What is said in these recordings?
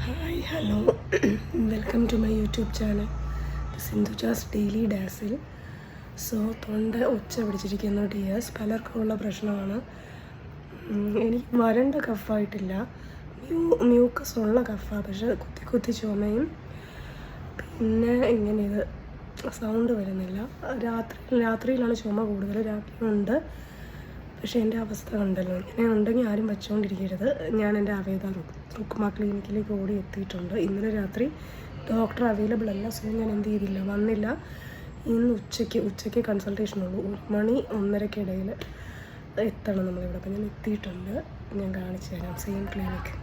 Hi hello welcome to my YouTube channel Sindhuja's daily dazzle. So തൊണ്ട ഒച്ച പിടിച്ചിരിക്കുന്നു dears. പലർക്കും ഉള്ള പ്രശ്നമാണ്. എനിക്ക് വരണ്ട കഫായിട്ടില്ല, മ്യൂക്കസ് ഉള്ള കഫാണ്. പക്ഷേ കുത്തി കുത്തി ചുമയും, പിന്നെ ഇങ്ങനെ ഇത് സൗണ്ട് വരുന്നില്ല. രാത്രിയിലാണ് ചുമ കൂടുതൽ, രാത്രിയുണ്ട്. പക്ഷേ എൻ്റെ അവസ്ഥ കണ്ടല്ലോ, ഇങ്ങനെ ഉണ്ടെങ്കിൽ ആരും വച്ചുകൊണ്ടിരിക്കരുത്. ഞാൻ എൻ്റെ അവേദ റുക്മ ക്ലിനിക്കിലേക്ക് ഓടി എത്തിയിട്ടുണ്ട്. ഇന്നലെ രാത്രി ഡോക്ടർ അവൈലബിൾ അല്ല, സോ ഞാൻ എന്ത് ചെയ്തില്ല, വന്നില്ല. ഇന്ന് ഉച്ചയ്ക്ക് കൺസൾട്ടേഷനുള്ളൂ. 1 മണി 1:30 എത്തണം നമ്മളിവിടെ. അപ്പം ഞാൻ എത്തിയിട്ടുണ്ട്, ഞാൻ കാണിച്ചു തരാം. സെയിം ക്ലിനിക്ക്,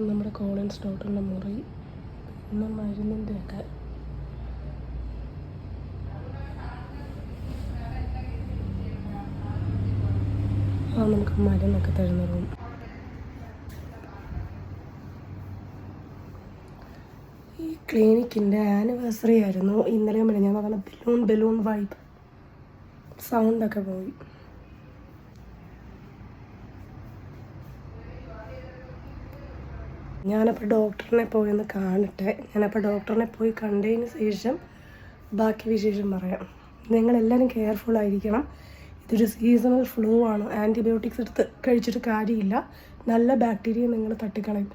നമ്മുടെ കോളിൻസ് ഡോക്ടറിൻ്റെ മുറി, പിന്നെ മരുന്നിൻ്റെയൊക്കെ നമുക്ക് മരുന്നൊക്കെ തരുന്ന റൂം. ഈ ക്ലിനിക്കിൻ്റെ ആനിവേഴ്സറി ആയിരുന്നു ഇന്നലെയും ഞാൻ പറഞ്ഞ ബലൂൺ വൈബ് സൗണ്ടൊക്കെ പോയി. ഞാനപ്പോൾ ഡോക്ടറിനെ പോയി ഒന്ന് കാണട്ടെ. ഡോക്ടറിനെ പോയി കണ്ടതിന് ശേഷം ബാക്കി വിശേഷം പറയാം. നിങ്ങളെല്ലാവരും കെയർഫുള്ളായിരിക്കണം. ഇതൊരു സീസണൽ ഫ്ലൂ ആണ്. ആൻറ്റിബയോട്ടിക്സ് എടുത്ത് കഴിച്ചിട്ട് കാര്യമില്ല, നല്ല ബാക്ടീരിയ നിങ്ങൾ തട്ടിക്കളയും.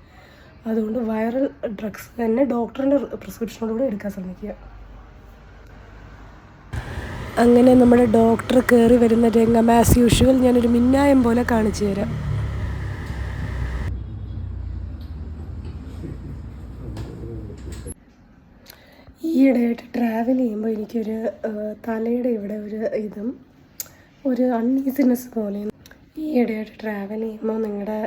അതുകൊണ്ട് വൈറൽ ഡ്രഗ്സ് തന്നെ ഡോക്ടറിൻ്റെ പ്രിസ്ക്രിപ്ഷനോടുകൂടി എടുക്കാൻ ശ്രമിക്കുക. അങ്ങനെ നമ്മുടെ ഡോക്ടർ കയറി വരുന്ന രംഗം ആസ് യൂഷ്വൽ ഞാനൊരു മിന്നായം പോലെ കാണിച്ചു തരാം. ഈയിടെയായിട്ട് ട്രാവൽ ചെയ്യുമ്പോൾ എനിക്കൊരു തലയുടെ ഇവിടെ ഒരു അൺഈസിനെസ് പോലെ. ഈയിടെയായിട്ട് ട്രാവൽ ചെയ്യുമ്പോൾ നിങ്ങളുടെ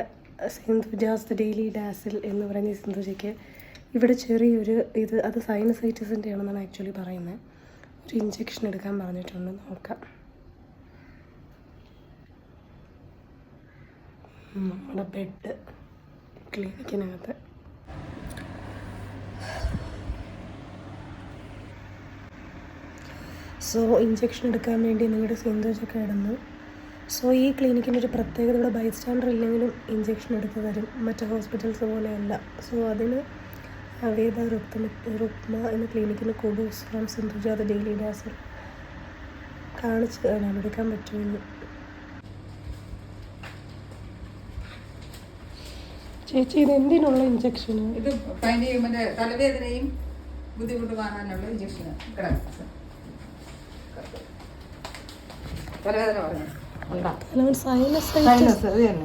സിന്ധുജാസ് ഡെയിലി ഡാസിൽ എന്ന് പറയുന്ന സിന്ധുജയ്ക്ക് ഇവിടെ ചെറിയൊരു അത് സൈനസൈറ്റിസിൻ്റെ ആണെന്നാണ് ആക്ച്വലി പറയുന്നത്. ഒരു ഇഞ്ചെക്ഷൻ എടുക്കാൻ പറഞ്ഞിട്ടുണ്ട്, നോക്കാം. നമ്മുടെ ബെഡ് ക്ലിനിക്കിനകത്ത്. സോ ഇഞ്ചെക്ഷൻ എടുക്കാൻ വേണ്ടി നിങ്ങളുടെ സിന്ധുജൊക്കെ ഇടുന്നു. സോ ഈ ക്ലിനിക്കിൻ്റെ ഒരു പ്രത്യേകത, ഇവിടെ ബൈസ്റ്റാൻഡർ ഇല്ലെങ്കിലും ഇഞ്ചെക്ഷൻ എടുത്ത് തരും, മറ്റ് ഹോസ്പിറ്റൽസ് പോലെയല്ല. സോ അതിന് അവേദ റുക്മ എന്ന ക്ലിനിക്കിന് കുഡൂസ് ഫ്രം സിന്ധുജാസ് ഡെയിലി ഡാസിൽ കാണിച്ച് തരാം എടുക്കാൻ പറ്റുമെന്ന്. ചേച്ചി, ഇത് എന്തിനുള്ള ഇഞ്ചക്ഷന്? ഇത് തലവേദനയും ബുദ്ധിമുട്ട് മാറാനുള്ള ഇഞ്ചക്ഷന്.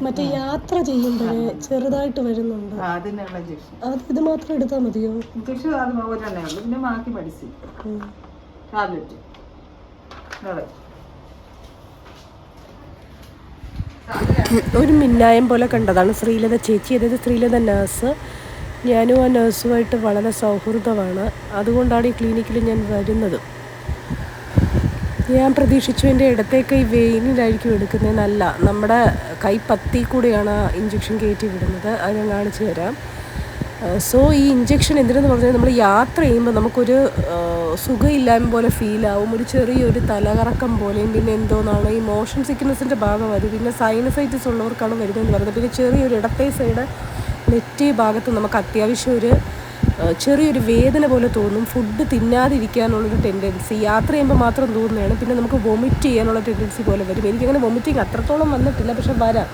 മറ്റേ യാത്ര ചെയ്യുമ്പോഴേ ചെറുതായിട്ട് വരുന്നുണ്ട്. ഇത് മാത്രം എടുത്താൽ മതിയോ? പിന്നെ ബാക്കി പഠിച്ചു ടാബ്ലറ്റ്. ഒരു മിന്നായം പോലെ കണ്ടതാണ് ശ്രീലത ചേച്ചി. അതായത് ശ്രീലത നഴ്സ്. ഞാനും ആ നഴ്സുമായിട്ട് വളരെ സൗഹൃദമാണ്. അതുകൊണ്ടാണ് ഈ ക്ലിനിക്കിൽ ഞാൻ വരുന്നത്. ഞാൻ പ്രതീക്ഷിച്ചു എൻ്റെ ഇടത്തേക്ക് ഈ വെയിനിലായിരിക്കും എടുക്കുന്നതെന്നല്ല, നമ്മുടെ കൈപ്പത്തി കൂടെയാണ് ഇഞ്ചക്ഷൻ കയറ്റി വിടുന്നത്. അത് ഞാൻ കാണിച്ചു തരാം. സോ ഈ ഇഞ്ചക്ഷൻ എന്തിനെന്ന് പറഞ്ഞാൽ, നമ്മൾ യാത്ര ചെയ്യുമ്പോൾ നമുക്കൊരു സുഖമില്ലായ്മ പോലെ ഫീലാവും, ഒരു ചെറിയൊരു തലകറക്കം പോലെയും, പിന്നെ എന്തോന്നാണ് ഈ മോഷൻ സിക്നെസ്സിൻ്റെ ഭാഗം വരും. പിന്നെ സൈനസൈറ്റിസ് ഉള്ളവർക്കാണ് വരുന്നതെന്ന് പറയുന്നത്. പിന്നെ ചെറിയൊരു ഇടത്തെ സൈഡ് നെറ്റി ഭാഗത്ത് നമുക്ക് അത്യാവശ്യം ചെറിയൊരു വേദന പോലെ തോന്നും. ഫുഡ് തിന്നാതിരിക്കാനുള്ളൊരു ടെൻഡൻസി യാത്ര ചെയ്യുമ്പോൾ മാത്രം തോന്നുന്നതാണ്. പിന്നെ നമുക്ക് വൊമിറ്റ് ചെയ്യാനുള്ള ടെൻഡൻസി പോലെ വരും. എനിക്കങ്ങനെ വൊമിറ്റിങ് അത്രത്തോളം വന്നിട്ടില്ല, പക്ഷെ വരാം.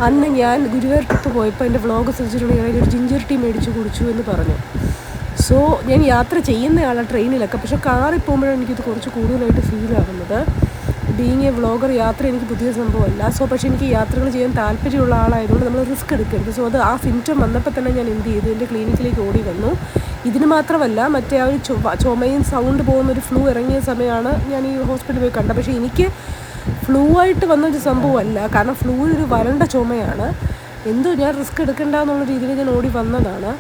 അന്ന് ഞാൻ ഗുരുവായൂരത്ത് പോയപ്പോൾ എൻ്റെ വ്ളോഗ് ശ്രദ്ധിച്ചിട്ടുണ്ടെങ്കിൽ ഒരു ജിഞ്ചർ ടീ മേടിച്ച് കുടിച്ചു എന്ന് പറഞ്ഞു. സോ ഞാൻ യാത്ര ചെയ്യുന്നയാളാണ് ട്രെയിനിലൊക്കെ, പക്ഷെ കാറിൽ പോകുമ്പോഴാണ് എനിക്കിത് കുറച്ച് കൂടുതലായിട്ട് ഫീൽ ആകുന്നത്. ബീങ് എ വ്ളോഗർ, യാത്ര എനിക്ക് പുതിയ സംഭവമല്ല. സോ പക്ഷേ എനിക്ക് യാത്രകൾ ചെയ്യാൻ താല്പര്യമുള്ള ആളായതുകൊണ്ട് നമ്മൾ റിസ്ക് എടുക്കരുത്. സോ ആ സിംറ്റം വന്നപ്പോൾ തന്നെ ഞാൻ എന്ത് ചെയ്തു, എൻ്റെ ക്ലിനിക്കിലേക്ക് ഓടി വന്നു. ഇതിന് മാത്രമല്ല, മറ്റേ ആ ഒരു ചുമയും സൗണ്ട് പോകുന്നൊരു ഫ്ലൂ ഇറങ്ങിയ സമയമാണ് ഞാൻ ഈ ഹോസ്പിറ്റലിൽ പോയി കണ്ടത്. പക്ഷേ എനിക്ക് ഫ്ലൂ ആയിട്ട് വന്നൊരു സംഭവമല്ല, കാരണം ഫ്ലൂ ഒരു വരണ്ട ചുമയാണ്. ഞാൻ റിസ്ക് എടുക്കണ്ട എന്നുള്ള രീതിയിൽ ഞാൻ ഓടി വന്നതാണ്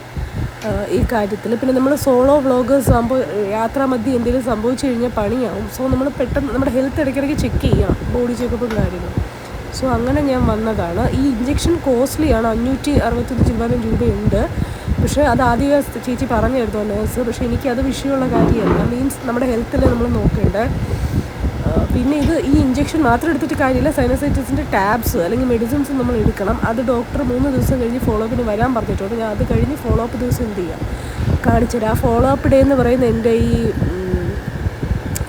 ഈ കാര്യത്തിൽ. പിന്നെ നമ്മൾ സോളോ വ്ളോഗേഴ്സ് ആകുമ്പോൾ യാത്രാമധ്യേ എന്തെങ്കിലും സംഭവിച്ചു കഴിഞ്ഞാൽ പണിയാവും. സോ നമ്മൾ പെട്ടെന്ന് നമ്മുടെ ഹെൽത്ത് ഇടയ്ക്കിടയ്ക്ക് ചെക്ക് ചെയ്യാം, ബോഡി ചെക്കപ്പും കാര്യങ്ങളും. സോ അങ്ങനെ ഞാൻ വന്നതാണ്. ഈ ഇഞ്ചെക്ഷൻ കോസ്റ്റ്ലിയാണ്, 561 രൂപയുണ്ട്. പക്ഷേ അത് ആദ്യം ചേച്ചി പറഞ്ഞായിരുന്നു നേഴ്സ്. പക്ഷേ എനിക്കത് വിഷയമുള്ള കാര്യമല്ല. മീൻസ് നമ്മുടെ ഹെൽത്തിൽ നമ്മൾ നോക്കേണ്ടത്. പിന്നെ ഈ ഇഞ്ചെക്ഷൻ മാത്രം എടുത്തിട്ട് കാര്യമില്ല. സൈനസൈറ്റിസിൻ്റെ ടാബ്സ് അല്ലെങ്കിൽ മെഡിസിൻസ് നമ്മൾ എടുക്കണം. അത് ഡോക്ടർ 3 ദിവസം കഴിഞ്ഞ് ഫോളോ അപ്പിന് വരാൻ പറഞ്ഞിട്ടുണ്ട്. ഞാൻ അത് കഴിഞ്ഞ് ഫോളോ അപ്പ് ദിവസം എന്ത് ചെയ്യാം കാണിച്ചുതരാം. ആ ഫോളോ അപ്പ് ഡേ എന്ന് പറയുന്നത് എൻ്റെ ഈ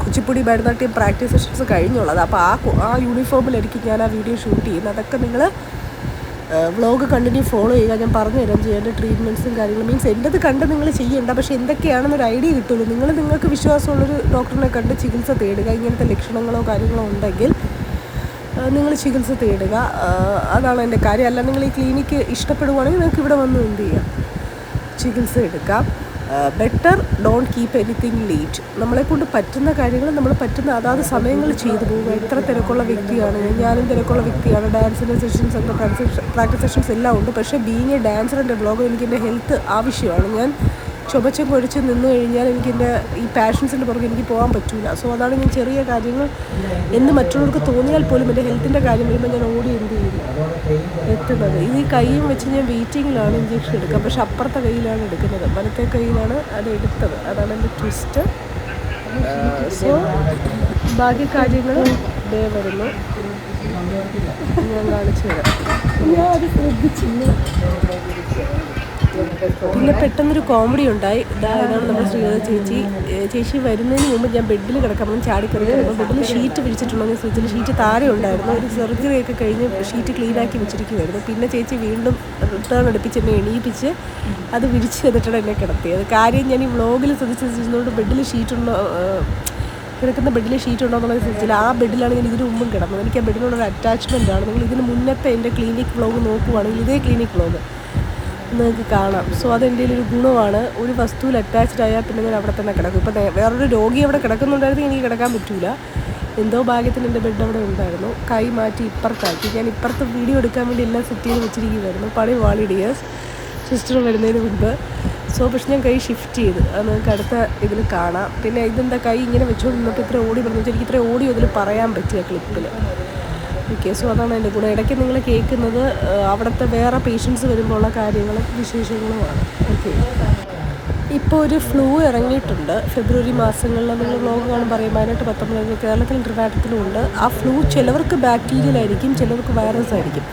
കുച്ചിപ്പുടി ഭരതനാട്യം പ്രാക്ടീസ് സെഷൻസ് കഴിഞ്ഞുള്ളത്. അപ്പോൾ ആ യൂണിഫോമിലായിരിക്കും ഞാൻ ആ വീഡിയോ ഷൂട്ട് ചെയ്യുന്നത്. അതൊക്കെ നിങ്ങൾ വ്ളോഗ് കണ്ടിന്യൂ ഫോളോ ചെയ്യുക. ഞാൻ പറഞ്ഞുതരാം ചെയ്യേണ്ട ട്രീറ്റ്മെൻറ്റ്സും കാര്യങ്ങളും. മീൻസ് എൻ്റെത് കണ്ട് നിങ്ങൾ ചെയ്യേണ്ട, പക്ഷേ എന്തൊക്കെയാണെന്നൊരു ഐഡിയ കിട്ടുള്ളൂ. നിങ്ങൾക്ക് വിശ്വാസമുള്ളൊരു ഡോക്ടറിനെ കണ്ട് ചികിത്സ തേടുക. ഇങ്ങനത്തെ ലക്ഷണങ്ങളോ കാര്യങ്ങളോ ഉണ്ടെങ്കിൽ നിങ്ങൾ ചികിത്സ തേടുക. അതാണ് എൻ്റെ കാര്യം. അല്ല നിങ്ങൾ ഈ ക്ലിനിക്ക് ഇഷ്ടപ്പെടുവാണെങ്കിൽ നിങ്ങൾക്ക് ഇവിടെ വന്ന് എന്ത് ചെയ്യാം, ചികിത്സ എടുക്കാം. Better don't keep anything late. നമ്മളെക്കൊണ്ട് പറ്റുന്ന കാര്യങ്ങൾ നമ്മൾ പറ്റുന്ന അതാത് സമയങ്ങളിൽ ചെയ്തു പോവുക. എത്ര തിരക്കുള്ള വ്യക്തിയാണ് ഞാനും തിരക്കുള്ള വ്യക്തിയാണ്. ഡാൻസിൻ്റെ സെഷൻസ് ഒക്കെ പ്രാക്ടീസ് സെഷൻസ് എല്ലാം ഉണ്ട്. പക്ഷേ ബീങ് എ ഡാൻസർ എൻ്റെ ബ്ലോഗ് എനിക്ക് എൻ്റെ ഹെൽത്ത് ആവശ്യമാണ്. ഞാൻ ചുമച്ചും കുഴച്ച് നിന്ന് കഴിഞ്ഞാൽ എനിക്കെൻ്റെ ഈ പാഷൻസിൻ്റെ പുറകെ എനിക്ക് പോകാൻ പറ്റില്ല. സോ അതാണ് ഞാൻ ചെറിയ കാര്യങ്ങൾ എന്ന് മറ്റുള്ളവർക്ക് തോന്നിയാൽ പോലും എൻ്റെ ഹെൽത്തിൻ്റെ കാര്യം വരുമ്പോൾ ഞാൻ ഓടി എന്ത് ചെയ്യും എത്തുന്നത്. ഈ കൈയും വെച്ച് ഞാൻ വെയിറ്റിങ്ങിലാണ് ഇഞ്ചക്ഷൻ എടുക്കുക. പക്ഷെ അപ്പുറത്തെ കയ്യിലാണ് എടുക്കുന്നത്, വലത്തെ കയ്യിലാണ് അത് എടുത്തത്. അതാണ് എൻ്റെ ട്വിസ്റ്റ്. സോ ബാക്കി കാര്യങ്ങൾ ദേ വരുന്നു, ഞാൻ കാണിച്ചു തരാം. ഞാൻ അത് ശ്രദ്ധിച്ചില്ല. പിന്നെ പെട്ടെന്നൊരു കോമഡി ഉണ്ടായി. ഇതാണ് നമ്മുടെ ശ്രീലത ചേച്ചി വരുന്നതിന് മുമ്പ് ഞാൻ ബെഡിൽ കിടക്കാൻ ചാടിക്കറി കിടക്കുമ്പോൾ ബെഡിൽ ഷീറ്റ് വിരിച്ചിട്ടുണ്ടെങ്കിൽ ഫ്രിഡ്ജിൽ ഷീറ്റ് താഴെ ഉണ്ടായിരുന്നു. ഒരു സർജറി ഒക്കെ കഴിഞ്ഞ് ഷീറ്റ് ക്ലീനാക്കി വെച്ചിരിക്കുമായിരുന്നു. പിന്നെ ചേച്ചി വീണ്ടും റിട്ടേൺ അടുപ്പിച്ച് എന്നെ എണീപ്പിച്ച് അത് വിരിച്ച് തന്നിട്ടാണ് എന്നെ കിടത്തിയത്. കാര്യം ഞാൻ ഈ വ്ളോഗിൽ ശ്രദ്ധിച്ചിരുന്നതുകൊണ്ട് ബെഡിൽ ഷീറ്റുണ്ടോ, കിടക്കുന്ന ബെഡിൽ ഷീറ്റ് ഉണ്ടോ എന്നുള്ളത് ശ്രദ്ധിച്ചില്ല. ആ ബെഡിലാണ് ഞാൻ ഇതിന് മുമ്പും കിടന്നത്. എനിക്ക് ആ ബെഡിനോടൊരു അറ്റാച്ച്മെൻറ്റാണ്. നിങ്ങൾ ഇതിന് മുന്നത്തെ എൻ്റെ ക്ലിനിക് വ്ളോഗ് നോക്കുവാണെങ്കിൽ ഇതേ ക്ലിനിക് വ്ളോഗ് നിങ്ങൾക്ക് കാണാം. സോ അതെൻ്റെ ഒരു ഗുണമാണ്. ഒരു വസ്തുവിൽ അറ്റാച്ച്ഡ് ആയാൽ പിന്നെ ഞാൻ അവിടെ തന്നെ കിടക്കും. ഇപ്പോൾ വേറൊരു രോഗി അവിടെ കിടക്കുന്നുണ്ടായിരുന്നു, എനിക്ക് കിടക്കാൻ പറ്റില്ല. എന്തോ ഭാഗ്യത്തിന് എൻ്റെ ബെഡ് അവിടെ ഉണ്ടായിരുന്നു. കൈ മാറ്റി ഇപ്പുറത്താക്കി. ഞാൻ ഇപ്പുറത്ത് വീഡിയോ എടുക്കാൻ വേണ്ടി എല്ലാം സെറ്റ് ചെയ്ത് വെച്ചിരിക്കുകയായിരുന്നു. പണി വാളിഡിയേഴ്സ് സിസ്റ്റർ വരുന്നതിന് മുൻപ്. സോ പക്ഷെ ഞാൻ കൈ ഷിഫ്റ്റ് ചെയ്ത് അത് നിങ്ങൾക്ക് അടുത്ത ഇതിൽ കാണാം. പിന്നെ ഇതെന്താ കൈ ഇങ്ങനെ വെച്ചുകൊണ്ട് നിന്നപ്പോൾ ഇത്ര ഓടി പറഞ്ഞു വെച്ചാൽ എനിക്ക് ഇത്ര ഓഡിയോ ഇതിൽ പറയാൻ പറ്റിയ ക്ലിപ്പിൽ. ഓക്കെ, സോ അതാണ് എൻ്റെ കൂടെ. ഇടയ്ക്ക് നിങ്ങൾ കേൾക്കുന്നത് അവിടുത്തെ വേറെ പേഷ്യൻസ് വരുമ്പോൾ ഉള്ള കാര്യങ്ങളും വിശേഷങ്ങളുമാണ്. ഓക്കെ, ഇപ്പോൾ ഒരു ഫ്ലൂ ഇറങ്ങിയിട്ടുണ്ട് ഫെബ്രുവരി മാസങ്ങളിൽ. നിങ്ങൾ വ്ളോഗ് കാണും പറയും 18-19 കേരളത്തിലും ട്രിവാൻഡ്രത്തിലും ഉണ്ട്. ആ ഫ്ലൂ ചിലവർക്ക് ബാക്ടീരിയൽ ആയിരിക്കും, ചിലവർക്ക് വൈറസ് ആയിരിക്കും.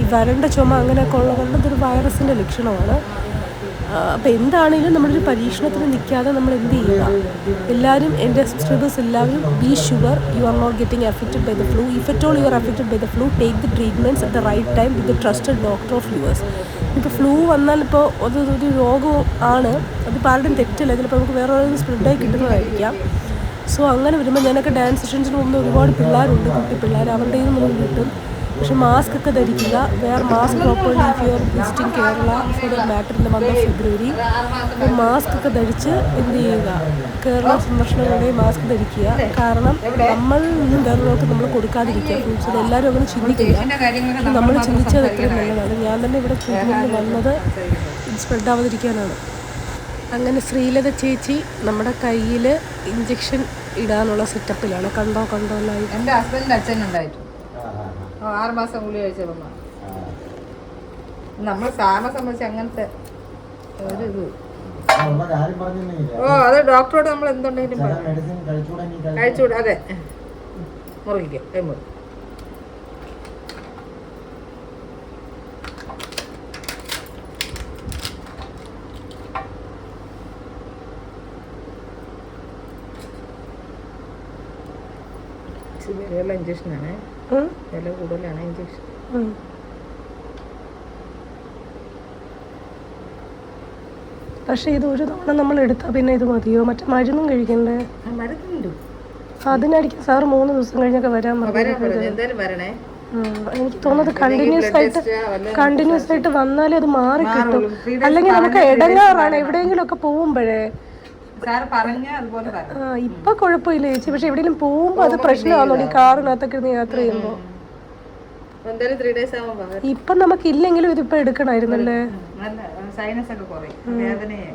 ഈ വരണ്ട ചുമ അങ്ങനെയൊക്കെ ഉള്ളതുകൊണ്ട് ഇതൊരു വൈറസിൻ്റെ ലക്ഷണമാണ്. അപ്പോൾ എന്താണെങ്കിലും നമ്മളൊരു പരീക്ഷണത്തിന് നിൽക്കാതെ നമ്മൾ എന്ത് ചെയ്യുക, എല്ലാവരും എൻ്റെ സബ്സ്ക്രൈബേഴ്സ് എല്ലാവരും be sure you are not getting affected by the flu. If at all you are affected by the flu, take the treatments at the right time with the trusted doctor of yours. ഇപ്പോൾ flu വന്നാൽ ഇപ്പോൾ ഒരു രോഗം ആണ്, അതിപ്പോൾ ആരുടെയും തെറ്റില്ല. ചിലപ്പോൾ നമുക്ക് വേറെ സ്പ്രെഡായി കിട്ടുന്നതായിരിക്കാം. സോ അങ്ങനെ വരുമ്പോൾ ഞാനൊക്കെ ഡാൻസ് സെഷൻസിന് പോകുന്ന ഒരുപാട് പിള്ളേരുണ്ട്, കുട്ടി പിള്ളേർ, അവരുടെ നിന്ന് നമുക്ക് കിട്ടും. പക്ഷെ മാസ്ക് ഒക്കെ ധരിക്കുക. Wear mask properly if you are visiting Kerala for the matter in the month of February. അപ്പോൾ മാസ്ക് ഒക്കെ ധരിച്ച് എന്ത് ചെയ്യുക, കേരള സന്ദർശനങ്ങളുടെ മാസ്ക് ധരിക്കുക. കാരണം നമ്മൾ നിന്നും വേറൊരാൾക്ക് നമ്മൾ കൊടുക്കാതിരിക്കുക ഫ്രൂട്ട്സ്. അത് എല്ലാവരും അങ്ങനെ ചിന്തിക്കുക. നമ്മൾ ചിന്തിച്ചത് എത്രയും നല്ലതാണ്. ഞാൻ തന്നെ ഇവിടെ ട്രീറ്റ്മെൻറ്റിന് വന്നത് സ്പ്രെഡ് ആവാതിരിക്കാനാണ്. അങ്ങനെ ശ്രീലത ചേച്ചി നമ്മുടെ കയ്യിൽ ഇഞ്ചക്ഷൻ ഇടാനുള്ള സെറ്റപ്പിലാണ്. കണ്ടോ ലൈവ്. എൻ്റെ ഹസ്ബൻഡിൻ്റെ അച്ഛനുണ്ടായിട്ട് 6 മാസം ഗുളിക കഴിച്ചപ്പോൾ നമ്മൾ സാറിനെ സംബന്ധിച്ച് അങ്ങനത്തെ ഒരു ഇത്. അത് ഡോക്ടറോട് നമ്മൾ എന്തുണ്ടെങ്കിലും കഴിച്ചുകൂടാ. അതെ, മുറിക്കും. വിലയുള്ള ഇഞ്ചക്ഷനാണ്, വില കൂടുതലാണ് ഇഞ്ചക്ഷൻ. പക്ഷെ ഇത് ഒരു തവണ നമ്മൾ എടുത്താൽ പിന്നെ ഇത് മതിയോ? മറ്റേ മരുന്നും കഴിക്കണ്ടേ? മരുന്നുണ്ട്, അതിനായിരിക്കും സാർ 3 ദിവസം കഴിഞ്ഞൊക്കെ വരാൻ എന്തായാലും വരണേ. എനിക്ക് തോന്നുന്നത് കണ്ടിന്യൂസ് ആയിട്ട് വന്നാലേ അത് മാറി കിട്ടും. അല്ലെങ്കിൽ നമുക്ക് ഇടങ്ങാറാണ് എവിടെയെങ്കിലും ഒക്കെ പോകുമ്പോഴേ. ഇപ്പൊ കുഴപ്പമില്ല ചേച്ചി, പക്ഷെ എവിടെയെങ്കിലും പോകുമ്പോ അത് പ്രശ്നമാണോ ഈ കാറിനകത്തൊക്കെ ഇരുന്ന് യാത്ര ചെയ്യുമ്പോ? ഇപ്പൊ നമുക്ക് ഇല്ലെങ്കിലും ഇതിപ്പോ എടുക്കണമായിരുന്നല്ലേ. സൈനസ് ഒക്കെ കുറയും, വേദനയെ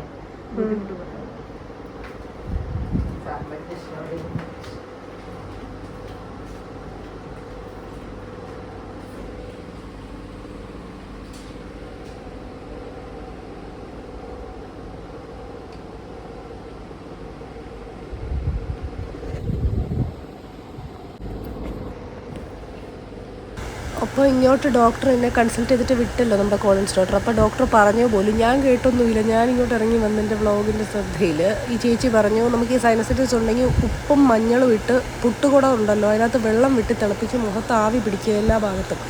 അപ്പോൾ ഇങ്ങോട്ട് ഡോക്ടർ എന്നെ കൺസൾട്ട് ചെയ്തിട്ട് വിട്ടല്ലോ നമ്മുടെ കോളൻസ് ഡോക്ടർ. അപ്പോൾ ഡോക്ടർ പറഞ്ഞു പോലും, ഞാൻ കേട്ടൊന്നുമില്ല, ഞാൻ ഇങ്ങോട്ട് ഇറങ്ങി വന്നെൻ്റെ വ്ളോഗിൻ്റെ ശ്രദ്ധയിൽ ഈ ചേച്ചി പറഞ്ഞു നമുക്ക് ഈ സൈനസൈറ്റിസ് ഉണ്ടെങ്കിൽ ഉപ്പും മഞ്ഞളും ഇട്ട് പുട്ടുകുടം ഉണ്ടല്ലോ അതിനകത്ത് വെള്ളം വിട്ട് തിളപ്പിച്ച് മുഖത്ത് ആവി പിടിക്കുക എല്ലാ ഭാഗത്തും.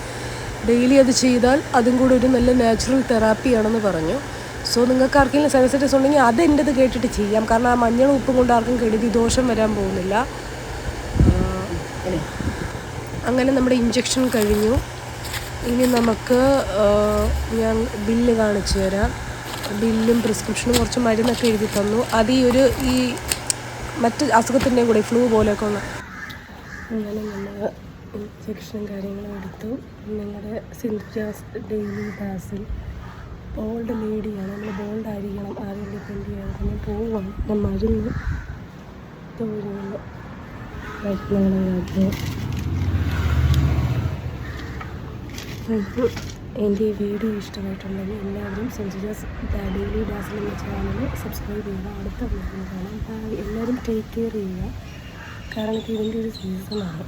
ഡെയിലി അത് ചെയ്താൽ അതും കൂടി ഒരു നല്ല നാച്ചുറൽ തെറാപ്പിയാണെന്ന് പറഞ്ഞു. സോ നിങ്ങൾക്ക് ആർക്കെങ്കിലും സൈനസൈറ്റിസ് ഉണ്ടെങ്കിൽ അതെൻ്റെത് കേട്ടിട്ട് ചെയ്യാം. കാരണം ആ മഞ്ഞളും ഉപ്പും കൊണ്ട് ആർക്കും കെടുതി ദോഷം വരാൻ പോകുന്നില്ല. അങ്ങനെ നമ്മുടെ ഇഞ്ചക്ഷൻ കഴിഞ്ഞു. ഇനി നമുക്ക് ഞാൻ ബില്ല് കാണിച്ചു തരാം. ബില്ലും പ്രിസ്ക്രിപ്ഷനും കുറച്ച് മരുന്നൊക്കെ എഴുതി തന്നു. അത് ഈ മറ്റ് അസുഖത്തിൻ്റെയും കൂടെ ഫ്ലൂ പോലെയൊക്കെ ഉള്ള. അങ്ങനെ നമ്മൾ ഇഞ്ചക്ഷനും കാര്യങ്ങളും എടുത്തു. നിങ്ങളുടെ സിൻജാസ് ഡെയിലി ഡാസിൽ ബോൾഡ് ലേഡിയാണ്. നമ്മൾ ബോൾഡ് ആയിരിക്കണം, ആരും ഡിപ്പെൻഡ് ചെയ്യാതെ തന്നെ പോവാണ്. ഞാൻ മരുന്ന് തോന്നുന്നു എൻ്റെ ഈ വീഡിയോ ഇഷ്ടമായിട്ടുണ്ടെങ്കിൽ എല്ലാവരും സിൻജാസ് ഡെയിലി ഡാസിൽ എന്ന ചാനൽ സബ്സ്ക്രൈബ് ചെയ്യുക. അടുത്ത വീഡിയോ കാണാം. എല്ലാവരും ടേക്ക് കെയർ ചെയ്യുക. കാരണം ഇതിൻ്റെ ഒരു സീസണാണ്.